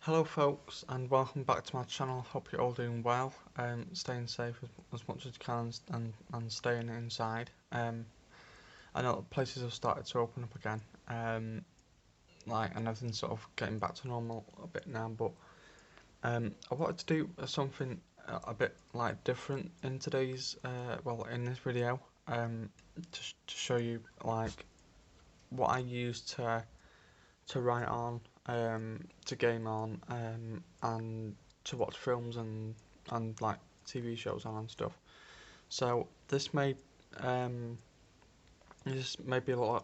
Hello folks and welcome back to my channel. Hope you're all doing well, staying safe as much as you can and staying inside. I know places have started to open up again, and everything's sort of getting back to normal a bit now, but I wanted to do something a bit different in today's, in this video, to show you what I use to write on, to game on, and to watch films and TV shows on and stuff. So this may be a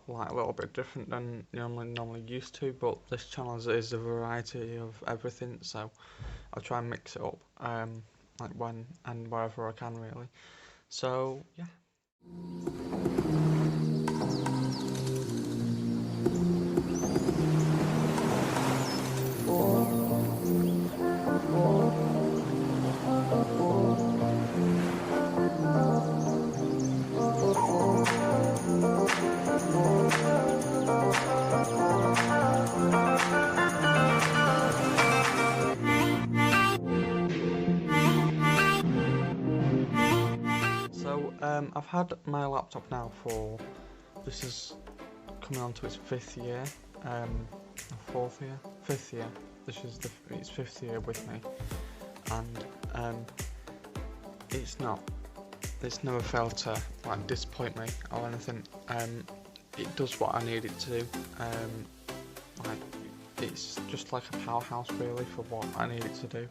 little bit different than normally used to, but this channel is a variety of everything. So I'll try and mix it up, when and wherever I can really. So yeah. I've had my laptop now this is coming on to its fifth year, fifth year. This is its fifth year with me, and it's never failed to disappoint me or anything. It does what I need it to do. It's just like a powerhouse really for what I need it to do.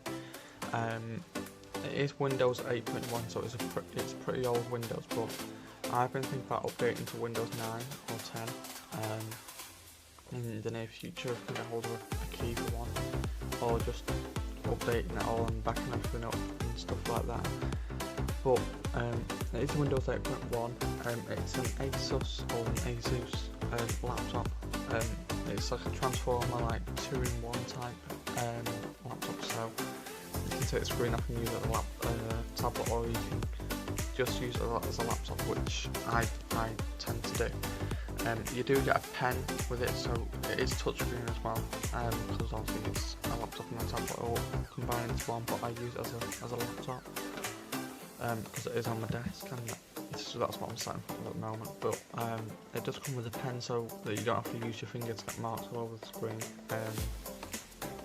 It is Windows 8.1, so it's pretty old Windows, but I've been thinking about updating to Windows 9 or 10 in the near future if I can get hold of a key for one, or just updating it all and backing everything up and stuff like that. But it's Windows 8.1. It's an Asus or an Asus laptop. It's like a transformer, 2-in-1 type laptop. So you can take the screen off and use it as a tablet, or you can just use it as a laptop, which I tend to do. You do get a pen with it, so it is touchscreen as well, because obviously it's a laptop and a tablet all combined into one, but I use it as a laptop, because it is on my desk, and that's what I'm setting for at the moment. But it does come with a pen, so that you don't have to use your finger to get marks all over the screen.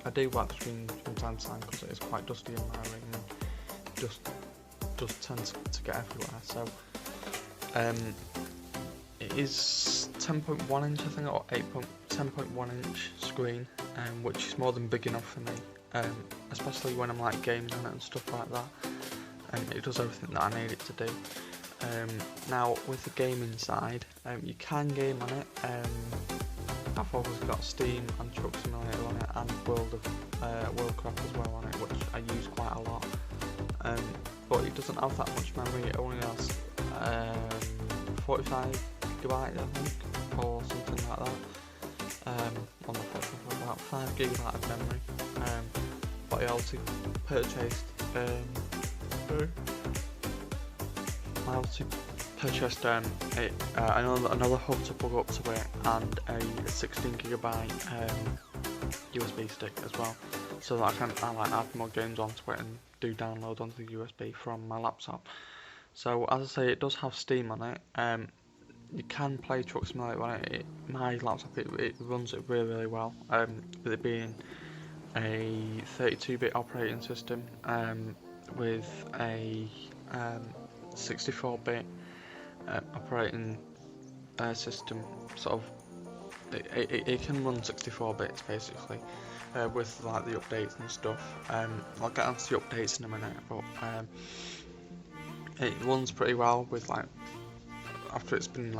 I do wipe the screen from time to time because it is quite dusty in my room and just tends to get everywhere. So it is 10.1 inch, I think, or 10.1 inch screen, which is more than big enough for me, especially when I'm gaming on it and stuff like that. It does everything that I need it to do. Now with the gaming side, you can game on it. I've obviously got Steam and Truck Simulator on it, and Worldcraft as well on it, which I use quite a lot. But it doesn't have that much memory. It only has 45 gigabytes, I think, or something like that. On the platform, about 5 gigabytes of memory. But I also purchased another hub to plug up to it, and a 16 gigabyte USB stick as well, so that I can add more games onto it and do download onto the USB from my laptop. So as I say, it does have Steam on it. You can play Truck Simulator on it. My laptop, it runs it really well, with it being a 32-bit operating system, with a 64-bit operating system. Sort of, it can run 64 bits basically, with the updates and stuff. I'll get onto the updates in a minute, but it runs pretty well with after it's been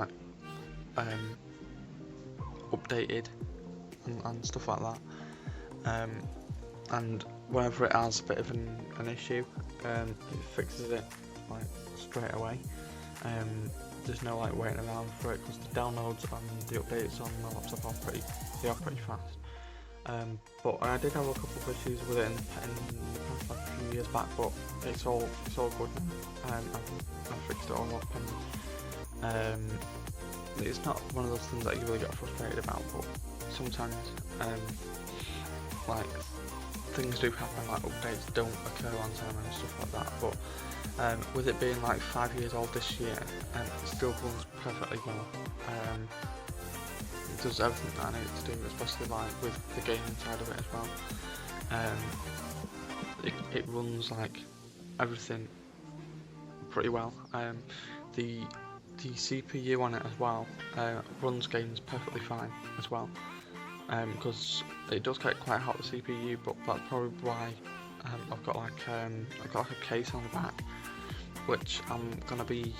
updated and stuff like that. And whenever it has a bit of an issue, it fixes it straight away. There's no waiting around for it, because the downloads and the updates on the laptop are pretty fast. But I did have a couple of issues with it in the past, a few years back, but it's all good now. I've fixed it all up, and it's not one of those things that you really get frustrated about, but sometimes like things do happen, like updates don't occur on time and stuff like that, but with it being like 5 years old this year, it still runs perfectly well. It does everything that I need it to do, especially like with the gaming side of it as well. It runs like everything pretty well. The CPU on it as well runs games perfectly fine as well, because it does get quite hot, the CPU, but that's probably why I've got like a case on the back, which I'm gonna be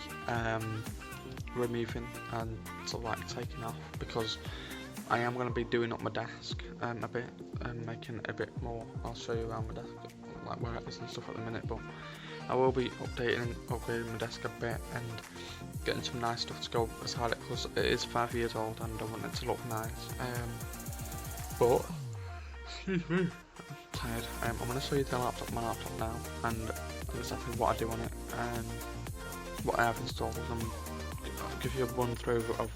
removing and sort of like taking off, because I am gonna be doing up my desk a bit and making it a bit more. I'll show you around my desk, like where it is and stuff at the minute, but I will be updating and upgrading my desk a bit and getting some nice stuff to go beside it, because it is 5 years old and I want it to look nice. But excuse me, I'm tired. I'm going to show you my laptop now, and exactly what I do on it and what I have installed, and I'll give you a run through of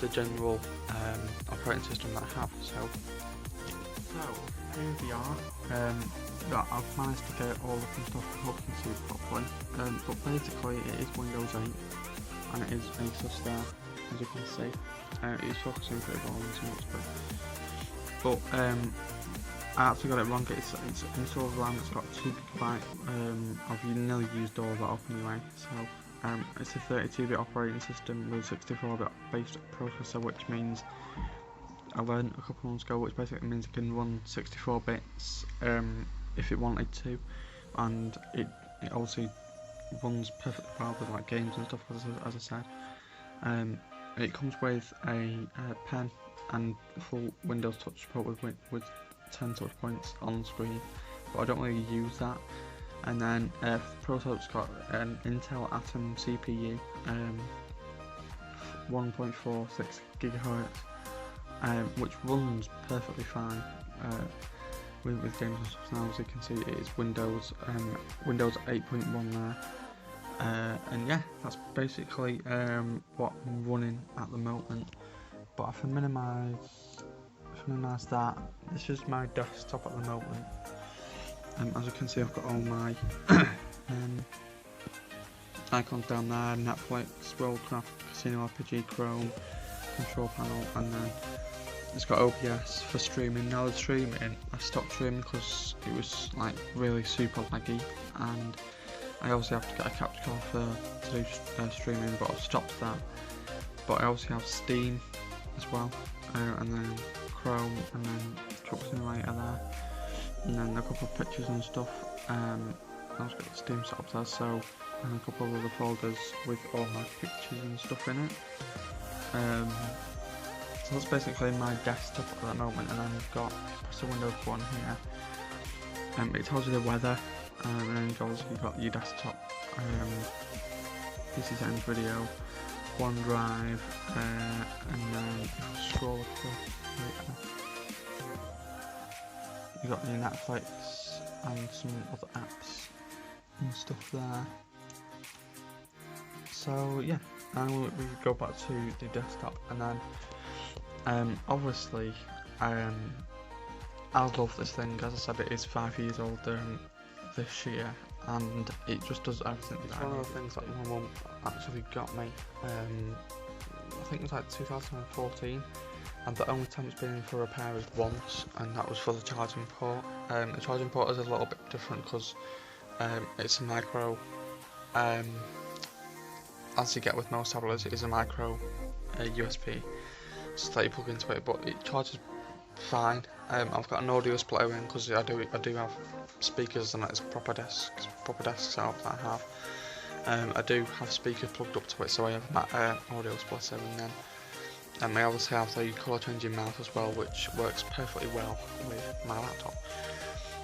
the general operating system that I have. So here we are. I've managed to get it all up and stuff, I hope you can see it properly. But basically it is Windows 8 and it is Asus there, as you can see. It is focusing pretty well on so much, but I actually got it wrong. It's installed RAM. It's got 2GB. I've nearly used all that up anyway. So it's a 32-bit operating system with a 64-bit based processor, which means I learned a couple months ago, which basically means it can run 64 bits if it wanted to, and it obviously runs perfectly well with like games and stuff, as I said. It comes with a pen and full Windows touch support with 10 touch points on screen, but I don't really use that. And then processor's got an Intel Atom CPU, 1.46 GHz, which runs perfectly fine with games and stuff. Now, as you can see, it is Windows 8.1 there, and yeah, that's basically what I'm running at the moment. But if I minimise that, this is my desktop at the moment. As you can see, I've got all my icons down there: Netflix, Worldcraft, Casino RPG, Chrome, control panel, and then it's got OBS for streaming. Now the streaming, I stopped streaming because it was like really super laggy, and I obviously have to get a capture card to do streaming, but I've stopped that. But I also have Steam as well, and then Chrome, and then Truck Simulator there, and then a couple of pictures and stuff. I've got Steam set up there, so, and a couple of other folders with all my pictures and stuff in it. So that's basically my desktop at the moment, and then you've got press the Windows button here. It tells you the weather, and then you've got your desktop, PC settings, video, OneDrive, and then if you scroll across, you've got your Netflix and some other apps and stuff there. So yeah, and we go back to the desktop, and then obviously I love this thing. As I said, it is 5 years old this year, and it just does everything. It's one of the things that my mum actually got me. I think it was like 2014, and the only time it's been in for repair is once, and that was for the charging port. The charging port is a little bit different because it's a micro, as you get with most tablets, it is a micro USB, so that you plug into it, but it charges fine. I've got an audio splitter in because I do have speakers, and it's proper desk setup that I have. I do have speakers plugged up to it, so I have an audio splitter, and then I obviously have the colour changing mouse as well, which works perfectly well with my laptop.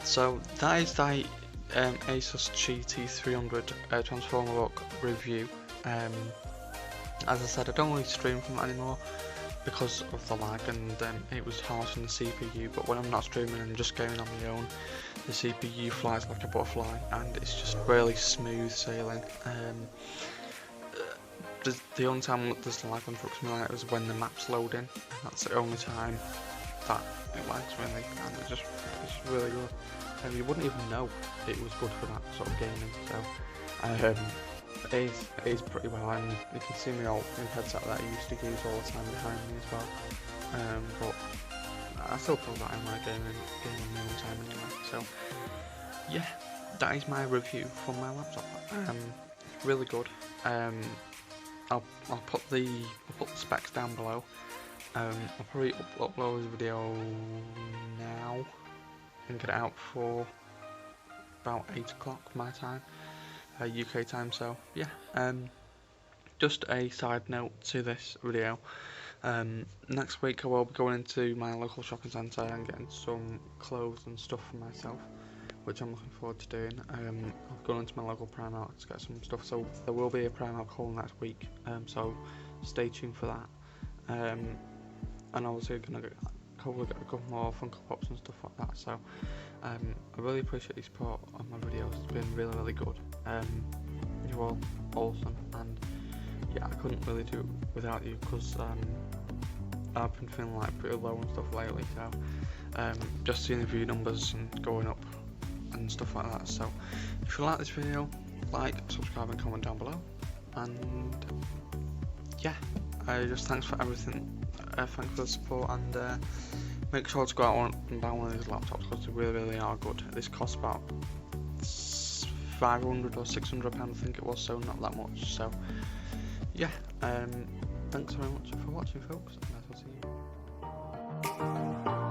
So that is the Asus GT300 Transformer Look review. As I said, I don't really stream from it anymore because of the lag, and it was hard on the CPU, but when I'm not streaming and just gaming on my own, the CPU flies like a butterfly, and it's just really smooth sailing. The only time there's lag on Truck Simulator is when the map's loading, and that's the only time that it lags really, and it's just really good. You wouldn't even know it was good for that sort of gaming. So it is pretty well, and you can see my old headset that I used to use all the time behind me as well. But I still feel that I'm like gaming all the time anyway. So yeah, that is my review from my laptop. It's really good. I'll put the specs down below. I'll probably upload the video now and get it out for about 8 o'clock my time, UK time. So yeah, just a side note to this video. Next week I will be going into my local shopping centre and getting some clothes and stuff for myself, which I'm looking forward to doing. I've gone into my local Primark to get some stuff, so there will be a Primark haul next week, so stay tuned for that. And obviously hopefully get a couple more Funko Pops and stuff like that. So I really appreciate your support on my videos. It's been really good. You're all awesome, and yeah, I couldn't really do it without you, because I've been feeling like pretty low and stuff lately. So just seeing the view numbers and going up and stuff like that. So if you like this video, like, subscribe and comment down below. And yeah, just thanks for everything. Thanks for the support, and make sure to go out and buy one of these laptops, because they really are good. This costs about £500 or £600 I think it was, so not that much. So yeah, thanks very much for watching, folks, and I will see you.